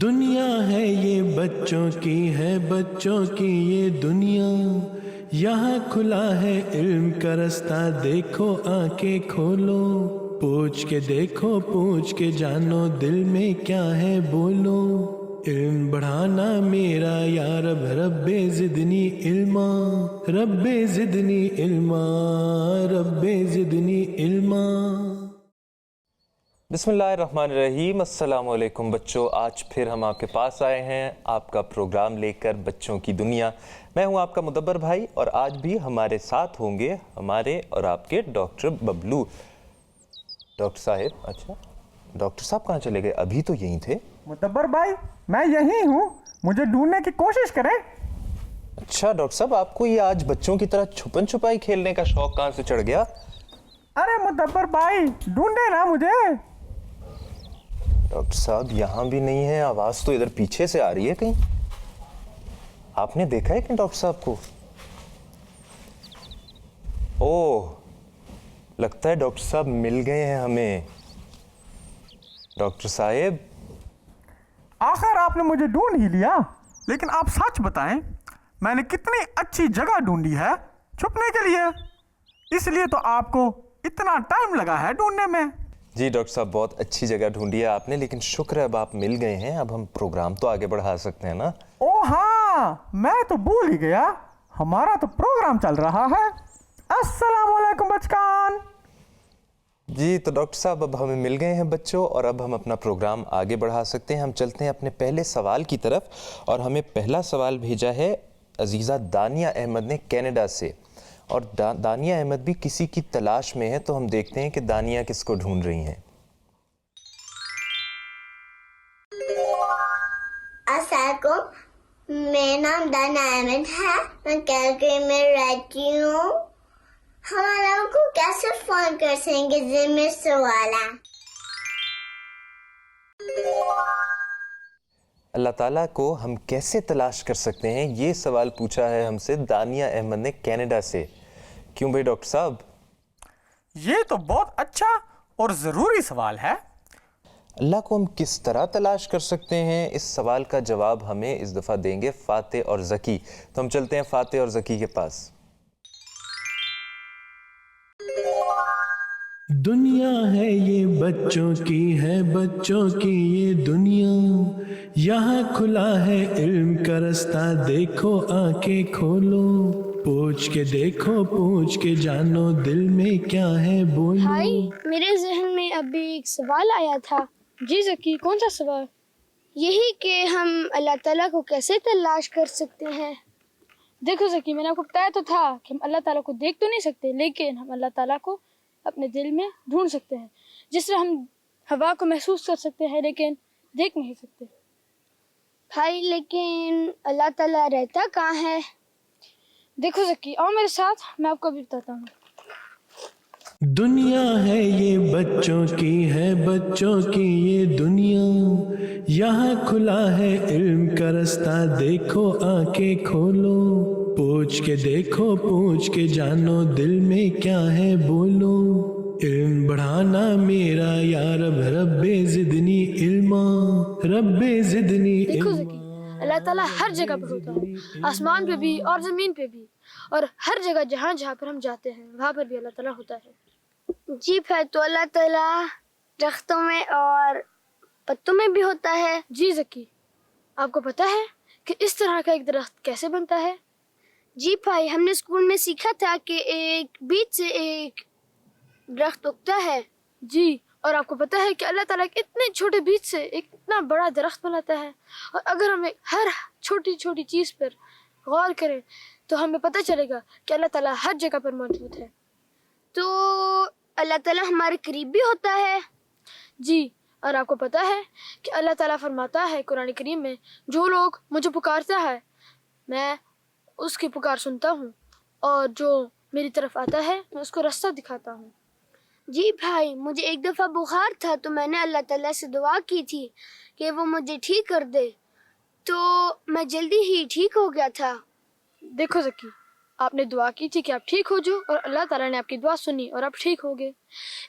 دنیا ہے یہ بچوں کی ہے بچوں کی یہ دنیا، یہاں کھلا ہے علم کا رستہ، دیکھو آنکھیں کھولو، پوچھ کے دیکھو پوچھ کے جانو، دل میں کیا ہے بولو، علم بڑھانا میرا یا رب، رب زدنی علما، رب زدنی علما، رب زدنی علما۔ بسم اللہ الرحمن الرحیم۔ السلام علیکم بچوں، آج پھر ہم آپ کے پاس آئے ہیں آپ کا پروگرام لے کر، بچوں کی دنیا۔ میں ہوں آپ کا مدبر بھائی، اور آج بھی ہمارے ساتھ ہوں گے ہمارے اور آپ کے ڈاکٹر ببلو۔ ڈاکٹر صاحب، اچھا ڈاکٹر صاحب کہاں چلے گئے؟ ابھی تو یہیں تھے۔ مدبر بھائی میں یہی ہوں، مجھے ڈھونڈنے کی کوشش کریں۔ اچھا ڈاکٹر صاحب، آپ کو یہ آج بچوں کی طرح چھپن چھپائی کھیلنے کا شوق کہاں سے چڑھ گیا؟ ارے مدبر بھائی ڈھونڈے نا مجھے۔ ڈاکٹر صاحب یہاں بھی نہیں ہے، آواز تو ادھر پیچھے سے آ رہی ہے کہیں۔ آپ نے دیکھا ہے کہ ڈاکٹر صاحب کو؟ اوہ، لگتا ہے ڈاکٹر صاحب مل گئے ہیں ہمیں۔ ڈاکٹر صاحب، آخر آپ نے مجھے ڈھونڈ ہی لیا، لیکن آپ سچ بتائیں میں نے کتنی اچھی جگہ ڈھونڈی ہے چھپنے کے لیے، اس لیے تو آپ کو اتنا ٹائم لگا ہے ڈھونڈنے میں۔ جی ڈاکٹر صاحب بہت اچھی جگہ ڈھونڈی ہے آپ نے، لیکن شکر ہے اب آپ مل گئے ہیں، اب ہم پروگرام تو آگے بڑھا سکتے ہیں نا۔ او ہاں، میں تو بھول ہی گیا، ہمارا تو پروگرام چل رہا ہے۔ السلام علیکم بچکان۔ جی تو ڈاکٹر صاحب اب ہمیں مل گئے ہیں بچوں، اور اب ہم اپنا پروگرام آگے بڑھا سکتے ہیں۔ ہم چلتے ہیں اپنے پہلے سوال کی طرف، اور ہمیں پہلا سوال بھیجا ہے عزیزہ دانیہ احمد نے کینیڈا سے، اور دانیہ احمد بھی کسی کی تلاش میں ہے، تو ہم دیکھتے ہیں کہ دانیہ کس کو ڈھونڈ رہی ہیں۔ السلام علیکم، میرا نام دانیہ احمد ہے، میں کیلگری میں رہتی ہوں۔ ہمارا کو کیسے فون کر سکیں گے؟ ذمہ سوال ہے۔ اللہ تعالیٰ کو ہم کیسے تلاش کر سکتے ہیں، یہ سوال پوچھا ہے ہم سے دانیہ احمد نے کینیڈا سے۔ کیوں بھائی ڈاکٹر صاحب؟ یہ تو بہت اچھا اور ضروری سوال ہے۔ اللہ کو ہم کس طرح تلاش کر سکتے ہیں، اس سوال کا جواب ہمیں اس دفعہ دیں گے فاتح اور ذکی۔ تو ہم چلتے ہیں فاتح اور ذکی کے پاس۔ دنیا ہے یہ بچوں کی ہے بچوں کی یہ دنیا، یہاں کھلا ہے علم کا رستہ، دیکھو آنکھیں کھولو، پوچھ کے دیکھو پوچھ کے جانو، دل میں کیا ہے بولو۔ بھائی میرے ذہن میں ابھی ایک سوال آیا تھا۔ جی ذکی، کون سا سوال؟ یہی کہ ہم اللہ تعالیٰ کو کیسے تلاش کر سکتے ہیں۔ دیکھو ذکی، میں نے آپ کو بتایا تو تھا کہ ہم اللہ تعالیٰ کو دیکھ تو نہیں سکتے، لیکن ہم اللہ تعالیٰ کو اپنے دل میں ڈھونڈ سکتے ہیں، جس طرح ہم ہوا کو محسوس کر سکتے ہیں لیکن دیکھ نہیں سکتے۔ بھائی لیکن اللہ تعالیٰ رہتا کہاں ہے؟ دیکھو ذکی، آؤ میرے ساتھ، میں آپ کو بھی بتاتا ہوں۔ دنیا ہے یہ بچوں کی ہے بچوں کی یہ دنیا، یہاں کھلا ہے علم کا رستہ، دیکھو آنکھیں کھولو، پوچھ کے دیکھو پوچھ کے جانو، دل میں کیا ہے بولو، علم بڑھانا میرا یا رب، رب زدنی علما، رب زدنی دیکھو علما۔ ذکی، اللہ تعالیٰ ہر جگہ پر ہوتا ہے، آسمان پہ بھی اور زمین پہ بھی، اور ہر جگہ جہاں جہاں پر ہم جاتے ہیں وہاں پر بھی اللہ تعالیٰ ہوتا ہے۔ جی بھائی، تو اللہ تعالیٰ درختوں میں اور پتوں میں بھی ہوتا ہے؟ جی ذکی، آپ کو پتہ ہے کہ اس طرح کا ایک درخت کیسے بنتا ہے؟ جی بھائی، ہم نے اسکول میں سیکھا تھا کہ ایک بیج سے ایک درخت اگتا ہے۔ جی، اور آپ کو پتہ ہے کہ اللہ تعالیٰ ایک اتنے چھوٹے بیج سے ایک اتنا بڑا درخت بناتا ہے، اور اگر ہم ہر چھوٹی چھوٹی چیز پر غور کریں تو ہمیں پتہ چلے گا کہ اللہ تعالیٰ ہر جگہ پر موجود ہے۔ تو اللہ تعالیٰ ہمارے قریب بھی ہوتا ہے؟ جی، اور آپ کو پتہ ہے کہ اللہ تعالیٰ فرماتا ہے قرآن کریم میں، جو لوگ مجھے پکارتا ہے میں اس کی پکار سنتا ہوں، اور جو میری طرف آتا ہے میں اس کو راستہ دکھاتا ہوں۔ جی بھائی، مجھے ایک دفعہ بخار تھا تو میں نے اللہ تعالیٰ سے دعا کی تھی کہ وہ مجھے ٹھیک کر دے، تو میں جلدی ہی ٹھیک ہو گیا تھا۔ دیکھو ذکی، آپ نے دعا کی تھی کہ آپ ٹھیک ہو جاؤ، اور اللہ تعالیٰ نے آپ کی دعا سنی اور آپ ٹھیک ہو گئے۔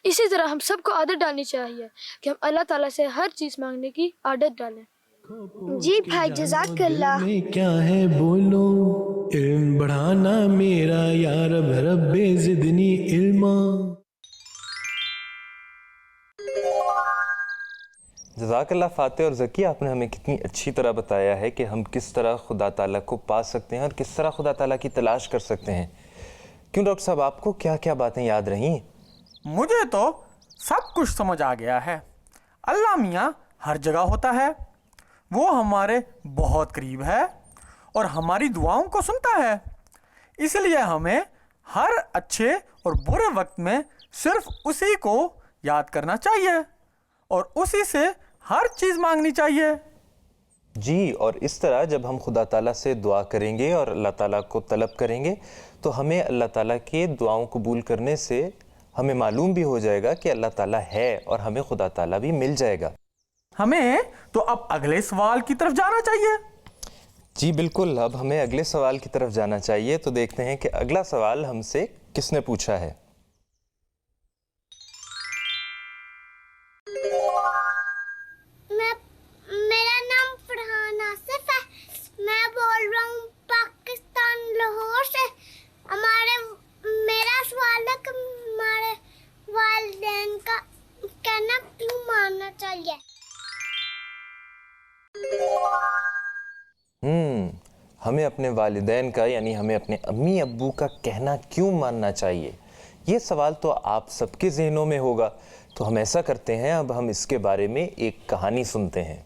اسی طرح ہم سب کو عادت ڈالنی چاہیے کہ ہم اللہ تعالیٰ سے ہر چیز مانگنے کی عادت ڈالیں۔ जी भाई जज़ाकल्लाह। में क्या है बोलो, इल्म बढ़ाना मेरा या रब रब्बे ज़िदनी इल्मा। जज़ाकल्लाह फ़ातिह और ज़की, आपने हमें कितनी अच्छी तरह बताया है कि हम किस तरह खुदा ताला को पा सकते हैं और किस तरह खुदा ताला की तलाश कर सकते हैं। क्यों डॉक्टर साहब, आपको क्या क्या बातें याद रहीं? मुझे तो सब कुछ समझ आ गया है। अल्लाह मियाँ हर जगह होता है, वो हमारे बहुत करीब है और हमारी दुआओं को सुनता है। इसलिए हमें हर अच्छे और बुरे वक्त में सिर्फ उसी को याद करना चाहिए और उसी से हर चीज़ मांगनी चाहिए। जी, और इस तरह जब हम खुदा ताला से दुआ करेंगे और अल्लाह ताला को तलब करेंगे तो हमें अल्लाह ताला के दुआओं कबूल करने से हमें मालूम भी हो जाएगा कि अल्लाह ताला है और हमें खुदा ताला भी मिल जाएगा। हमें तो अब अगले सवाल की तरफ जाना चाहिए। जी बिल्कुल, अब हमें अगले सवाल की तरफ जाना चाहिए। तो देखते हैं कि अगला सवाल हमसे किसने पूछा है। मेरा नाम फरहान आसिफ है। मैं बोल रहा हूँ पाकिस्तान लाहौर से। मेरा सवाल है कि हमारे वालिदैन का कहना क्यों मानना चाहिए। हमें अपने वालिदैन का यानी हमें अपने अम्मी अब्बू का कहना क्यों मानना चाहिए, ये सवाल तो आप सबके जहनों में होगा। तो हम ऐसा करते हैं, अब हम इसके बारे में एक कहानी सुनते हैं।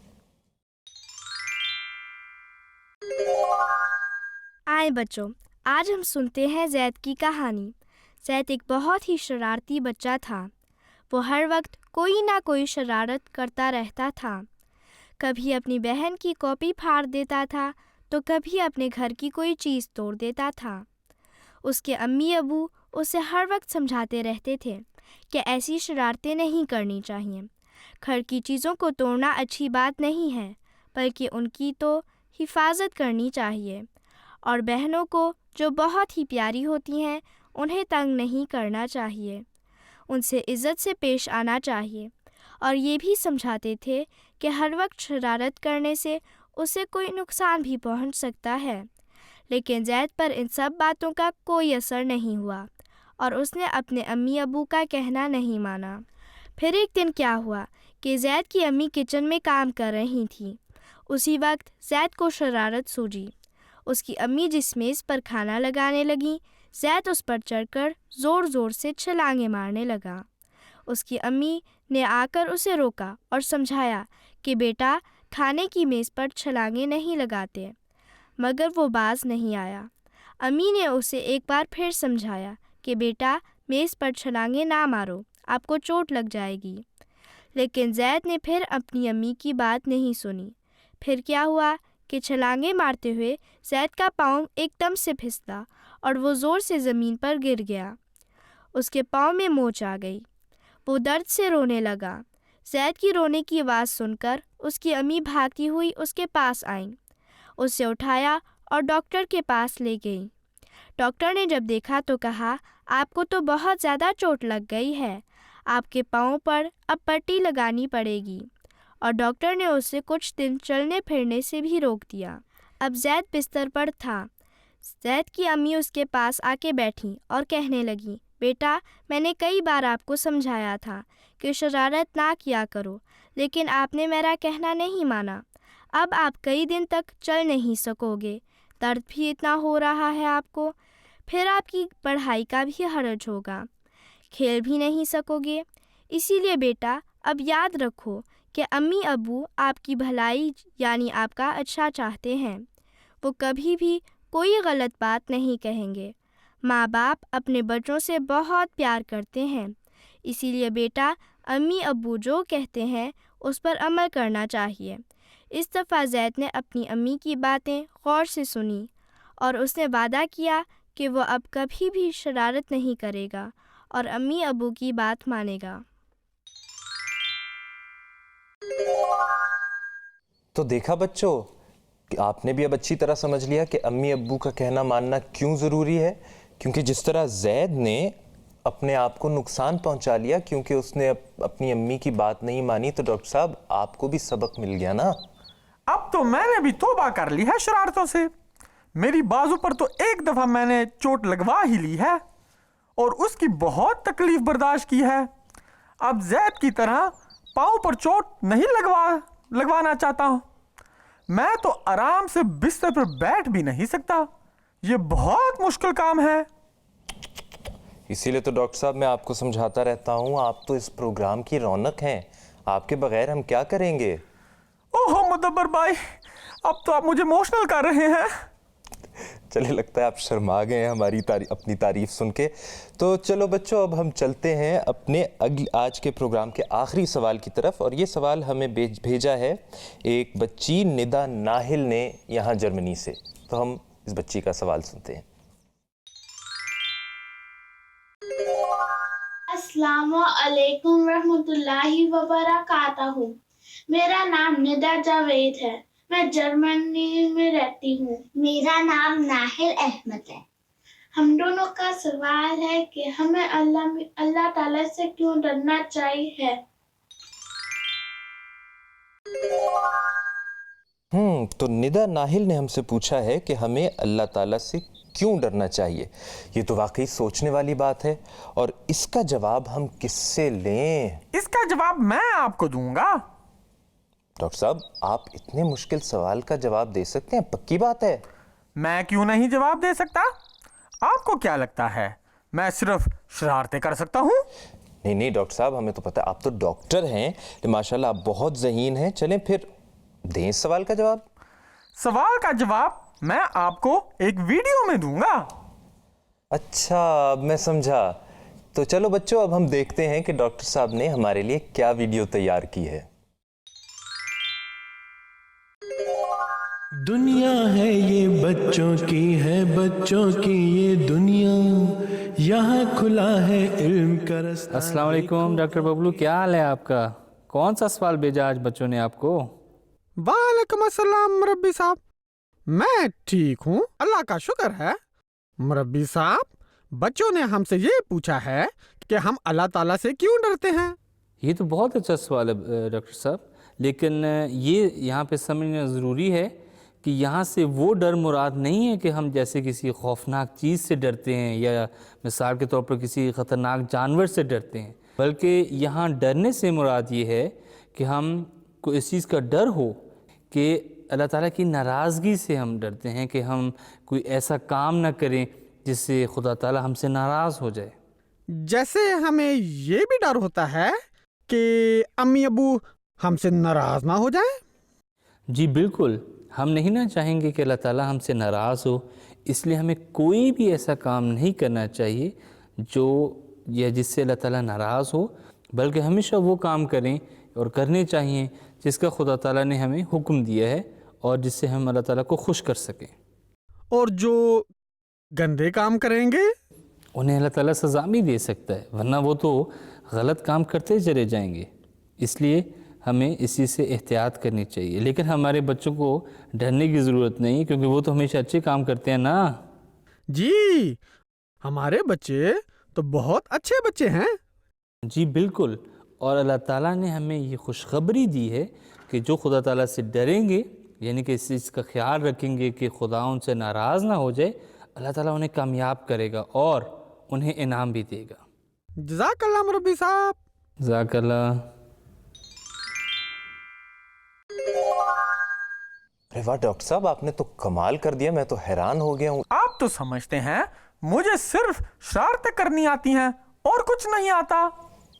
आए बच्चों, आज हम सुनते हैं ज़ैद की कहानी। ज़ैद एक बहुत ही शरारती बच्चा था। वो हर वक्त कोई ना कोई शरारत करता रहता था। कभी अपनी बहन की कॉपी फाड़ देता था तो कभी अपने घर की कोई चीज़ तोड़ देता था। उसके अम्मी अबू उसे हर वक्त समझाते रहते थे कि ऐसी शरारतें नहीं करनी चाहिए। घर की चीज़ों को तोड़ना अच्छी बात नहीं है, बल्कि उनकी तो हिफाजत करनी चाहिए। और बहनों को जो बहुत ही प्यारी होती हैं उन्हें तंग नहीं करना चाहिए, उनसे इज़्ज़त से पेश आना चाहिए। और ये भी समझाते थे कि हर वक्त शरारत करने से उसे कोई नुकसान भी पहुंच सकता है। लेकिन ज़ैद पर इन सब बातों का कोई असर नहीं हुआ और उसने अपने अम्मी अबू का कहना नहीं माना। फिर एक दिन क्या हुआ कि ज़ैद की अम्मी किचन में काम कर रही थी। उसी वक्त ज़ैद को शरारत सूझी। उसकी अम्मी जिस मेज़ पर खाना लगाने लगी, ज़ैद उस पर चढ़कर ज़ोर ज़ोर से छलांगे मारने लगा। उसकी अम्मी ने आकर उसे रोका और समझाया कि बेटा, खाने की मेज़ पर छलांगे नहीं लगाते, मगर वो बाज नहीं आया। अम्मी ने उसे एक बार फिर समझाया कि बेटा, मेज़ पर छलांगे ना मारो, आपको चोट लग जाएगी। लेकिन ज़ैद ने फिर अपनी अम्मी की बात नहीं सुनी। फिर क्या हुआ कि छलांगे मारते हुए ज़ैद का पाँव एकदम से फिसला और वो ज़ोर से ज़मीन पर गिर गया। उसके पाँव में मोच आ गई। वो दर्द से रोने लगा। ज़ैद की रोने की आवाज़ सुनकर उसकी अम्मी भागती हुई उसके पास आईं। उसे उठाया और डॉक्टर के पास ले गई। डॉक्टर ने जब देखा तो कहा, आपको तो बहुत ज़्यादा चोट लग गई है, आपके पाँव पर अब पट्टी लगानी पड़ेगी। और डॉक्टर ने उसे कुछ दिन चलने फिरने से भी रोक दिया। अब ज़ैद बिस्तर पर था। ज़ैद की अम्मी उसके पास आके बैठी और कहने लगी, बेटा, मैंने कई बार आपको समझाया था कि शरारत ना किया करो, लेकिन आपने मेरा कहना नहीं माना। अब आप कई दिन तक चल नहीं सकोगे, दर्द भी इतना हो रहा है आपको, फिर आपकी पढ़ाई का भी हर्ज होगा, खेल भी नहीं सकोगे। इसीलिए बेटा, अब याद रखो कि अम्मी अब्बू आपकी भलाई यानी आपका अच्छा चाहते हैं। वो कभी भी कोई गलत बात नहीं कहेंगे। माँ बाप अपने बच्चों से बहुत प्यार करते हैं। इसीलिए बेटा, अम्मी अब्बू जो कहते हैं उस पर अमल करना चाहिए। इस दफ़ा ज़ैद ने अपनी अम्मी की बातें गौर से सुनी और उसने वादा किया कि वो अब कभी भी शरारत नहीं करेगा और अम्मी अब्बू की बात मानेगा। तो देखा बच्चों कि आपने भी अब अच्छी तरह समझ लिया कि अम्मी अब्बू का कहना मानना क्यों ज़रूरी है। क्योंकि जिस तरह ज़ैद ने अपने आप को नुकसान पहुंचा लिया क्योंकि उसने अपनी अम्मी की बात नहीं मानी, तो डॉक्टर साहब आपको भी सबक मिल गया ना। अब अब तो मैंने भी तौबा कर ली है शरारतों से। मेरी बाजू पर तो एक दफ़ा मैंने चोट लगवा ही ली है और उसकी बहुत तकलीफ बर्दाश्त की है। अब जैद की तरह पाँव पर चोट नहीं लगवाना चाहता हूँ। मैं तो आराम से बिस्तर पर बैठ भी नहीं सकता। ये बहुत मुश्किल काम है। इसीलिए तो डॉक्टर साहब मैं आपको समझाता रहता हूँ, आप तो इस प्रोग्राम की रौनक हैं, आपके बगैर हम क्या करेंगे। ओहो मुदब्बर भाई, अब तो आप मुझे इमोशनल कर रहे हैं। चले लगता है आप शर्मा गए हैं हमारी अपनी तारीफ सुन के। तो चलो बच्चों, अब हम चलते हैं अपने आज के प्रोग्राम के आखिरी सवाल की तरफ। और ये सवाल हमें भेजा है एक बच्ची निदा नाहिल ने यहाँ जर्मनी से। तो हम इस बच्ची का सवाल सुनते हैं। अस्सलामु अलैकुम रहमतुल्लाहि व बरकातहू। मेरा नाम निदा जावेद है, मैं जर्मनी में रहती हूँ। मेरा नाम नाहिल अहमद है। हम दोनों का सवाल है कि हमें अल्लाह ताला से क्यों डरना चाहिए। तो निदा नाहिल ने हमसे पूछा है कि हमें अल्लाह ताला से क्यों डरना चाहिए। ये तो वाकई सोचने वाली बात है, और इसका जवाब हम किससे लें? इसका जवाब मैं आपको दूंगा। डॉक्टर साहब, आप इतने मुश्किल सवाल का जवाब दे सकते हैं? पक्की बात है? मैं क्यों नहीं जवाब दे सकता? आपको क्या लगता है मैं सिर्फ शरारतें कर सकता हूँ? नहीं डॉक्टर साहब, हमें तो पता है आप तो डॉक्टर हैं, तो माशाल्लाह आप बहुत ज़हीन हैं। चलें फिर दें इस सवाल का जवाब। सवाल का जवाब मैं आपको एक वीडियो में दूंगा। अच्छा, अब मैं समझा। तो चलो बच्चों, अब हम देखते हैं कि डॉक्टर साहब ने हमारे लिए क्या वीडियो तैयार की है। दुनिया है ये बच्चों की, है बच्चों की ये दुनिया, यहाँ खुला है इल्म का रास्ता। अस्सलाम वालेकुम डॉक्टर बबलू, क्या हाल है आपका? कौन सा सवाल भेजा आज बच्चों ने आपको? वालेकुम अस्सलाम मुरब्बी साहब, मैं ठीक हूँ, अल्लाह का शुक्र है। मुरब्बी साहब, बच्चों ने हमसे ये पूछा है कि हम अल्लाह ताला से क्यों डरते हैं। ये तो बहुत अच्छा सवाल है डॉक्टर साहब, लेकिन ये यहाँ पे समझना ज़रूरी है कि यहाँ से वो डर मुराद नहीं है कि हम जैसे किसी खौफनाक चीज़ से डरते हैं या मिसाल के तौर पर किसी ख़तरनाक जानवर से डरते हैं, बल्कि यहाँ डरने से मुराद ये है कि हम को इस चीज़ का डर हो कि अल्लाह ताला की नाराज़गी से हम डरते हैं कि हम कोई ऐसा काम ना करें जिससे खुदा ताला हमसे नाराज़ हो जाए। जैसे हमें ये भी डर होता है कि अम्मी अबू हमसे नाराज़ ना हो जाए। जी बिल्कुल, हम नहीं ना चाहेंगे कि अल्लाह ताला हमसे नाराज़ हो, इसलिए हमें कोई भी ऐसा काम नहीं करना चाहिए जो या जिससे अल्लाह ताला नाराज़ हो, बल्कि हमेशा वो काम करें और करने चाहिए जिसका खुदा ताला ने हमें हुक्म दिया है और जिससे हम अल्लाह ताला को खुश कर सकें। और जो गंदे काम करेंगे उन्हें अल्लाह ताला सज़ा भी दे सकता है, वरना वो तो गलत काम करते चले जाएंगे। इसलिए हमें इस चीज़ से एहतियात करनी चाहिए, लेकिन हमारे बच्चों को डरने की ज़रूरत नहीं, क्योंकि वो तो हमेशा अच्छे काम करते हैं ना। जी, हमारे बच्चे तो बहुत अच्छे बच्चे हैं। जी बिल्कुल, और अल्लाह ताला ने हमें ये खुशखबरी दी है कि जो खुदा ताला से डरेंगे, यानी कि इस चीज़ का ख्याल रखेंगे कि खुदा उनसे नाराज़ ना हो जाए, अल्लाह ताला उन्हें कामयाब करेगा और उन्हें इनाम भी देगा। जज़ाकल्लाह मुरब्बी साहब। जज़ाकल्लाह। अरे वाह डॉक्टर साहब, आपने तो कमाल कर दिया, मैं तो हैरान हो गया हूँ। आप तो समझते हैं मुझे सिर्फ शरारतें करनी आती हैं और कुछ नहीं आता।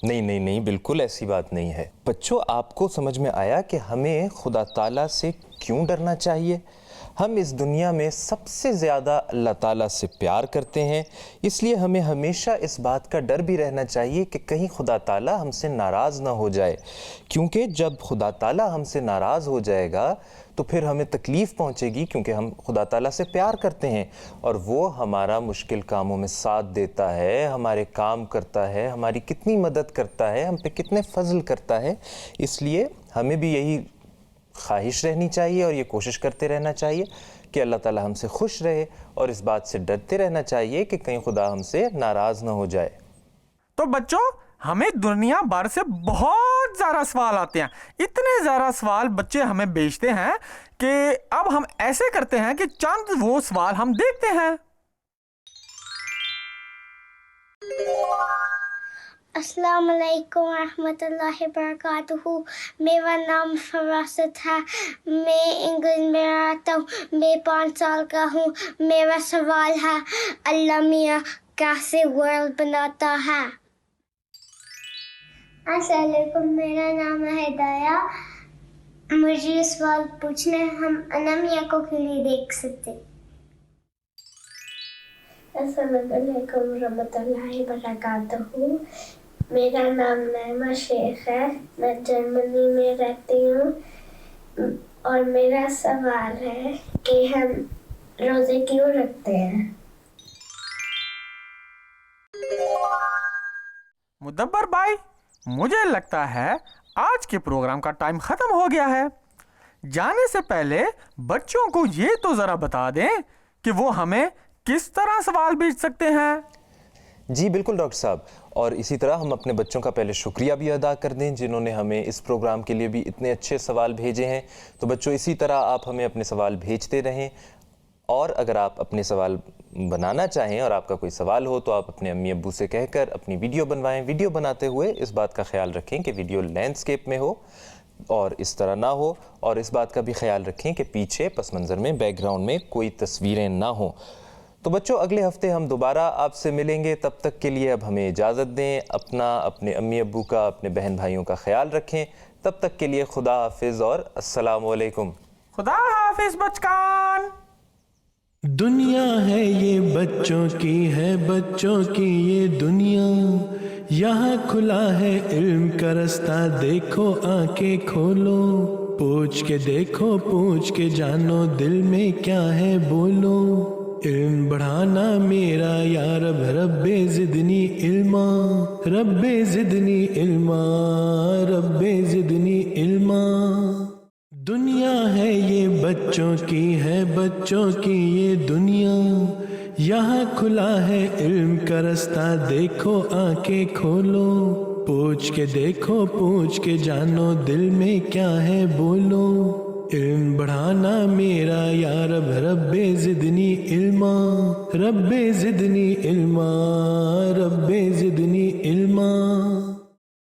नहीं, बिल्कुल ऐसी बात नहीं है। बच्चों, आपको समझ में आया कि हमें खुदा ताला से क्यों डरना चाहिए? हम इस दुनिया में सबसे ज़्यादा अल्लाह ताला से प्यार करते हैं, इसलिए हमें हमेशा इस बात का डर भी रहना चाहिए कि कहीं खुदा ताला हमसे नाराज़ ना हो जाए, क्योंकि जब खुदा ताला हमसे नाराज़ हो जाएगा तो फिर हमें तकलीफ़ पहुंचेगी, क्योंकि हम खुदा ताला से प्यार करते हैं और वो हमारा मुश्किल कामों में साथ देता है, हमारे काम करता है, हमारी कितनी मदद करता है, हम पे कितने फजल करता है। इसलिए हमें भी यही ख्वाहिश रहनी चाहिए और ये कोशिश करते रहना चाहिए कि अल्लाह ताला हमसे खुश रहे, और इस बात से डरते रहना चाहिए कि कहीं खुदा हमसे नाराज़ ना हो जाए। तो बच्चों, हमें दुनिया भर से बहुत बहुत ज़्यादा सवाल आते हैं, इतने ज़्यादा सवाल बच्चे हमें भेजते हैं कि अब हम ऐसे करते हैं कि चंद वो सवाल हम देखते हैं। अस्सलाम वालेकुम रहमतुल्लाहि बरकातुहू। मेरा नाम फरासत है, मैं इंग्लैंड में रहता हूँ, मैं 5 साल का हूँ। मेरा सवाल है, अल्लाह मियाँ कैसे वर्ल्ड बनाता है? अस्सलाम वालेकुम, मेरा नाम है हिदाया। मुझे ये सवाल पूछना है, हम अल्लाह मियाँ को क्यों नहीं देख सकते? अस्सलाम वालेकुम रहमतुल्लाहि बरकातुहू। मेरा नाम नैमा शेख है, मैं जर्मनी में रहती हूँ और मेरा सवाल है कि हम रोज़े क्यों रखते हैं? मुदब्बर भाई, मुझे लगता है आज के प्रोग्राम का टाइम ख़त्म हो गया है। जाने से पहले बच्चों को ये तो ज़रा बता दें कि वो हमें किस तरह सवाल भेज सकते हैं। जी बिल्कुल डॉक्टर साहब, और इसी तरह हम अपने बच्चों का पहले शुक्रिया भी अदा कर दें जिन्होंने हमें इस प्रोग्राम के लिए भी इतने अच्छे सवाल भेजे हैं। तो बच्चों, इसी तरह आप हमें अपने सवाल भेजते रहें, और अगर आप अपने सवाल बनाना चाहें और आपका कोई सवाल हो तो आप अपने अम्मी अब्बू से कहकर अपनी वीडियो बनवाएं। वीडियो बनाते हुए इस बात का ख्याल रखें कि वीडियो लैंडस्केप में हो और इस तरह ना हो, और इस बात का भी ख्याल रखें कि पीछे पस मंज़र में बैकग्राउंड में कोई तस्वीरें ना हों। तो बच्चों, अगले हफ्ते हम दोबारा आपसे मिलेंगे। तब तक के लिए अब हमें इजाज़त दें। अपना, अपने अम्मी अब्बू का, अपने बहन भाइयों का ख्याल रखें। तब तक के लिए खुदा हाफिज़ और अस्सलाम वालेकुम। खुदा हाफिज़ बचकान। दुनिया है ये बच्चों की, है बच्चों की ये दुनिया। यहाँ खुला है इल्म का रास्ता, देखो आंखें खोलो। पूछ के देखो, पूछ के जानो, दिल में क्या है बोलो। इल्म बढ़ाना मेरा या रब, रब्बे ज़िदनी इल्मा, रब्बे ज़िदनी इल्मा, रब्बे ज़िदनी इल्मा। दुनिया है ये बच्चों की, है बच्चों की ये दुनिया। यहाँ खुला है इल्म का रास्ता, देखो आंखें खोलो। पूछ के देखो, पूछ के जानो, दिल में क्या है बोलो। इल्म बढ़ाना मेरा या रब, रब्बे ज़िदनी इल्मा, रब्बे ज़िदनी इल्मा, रब्बे ज़िदनी इल्मा।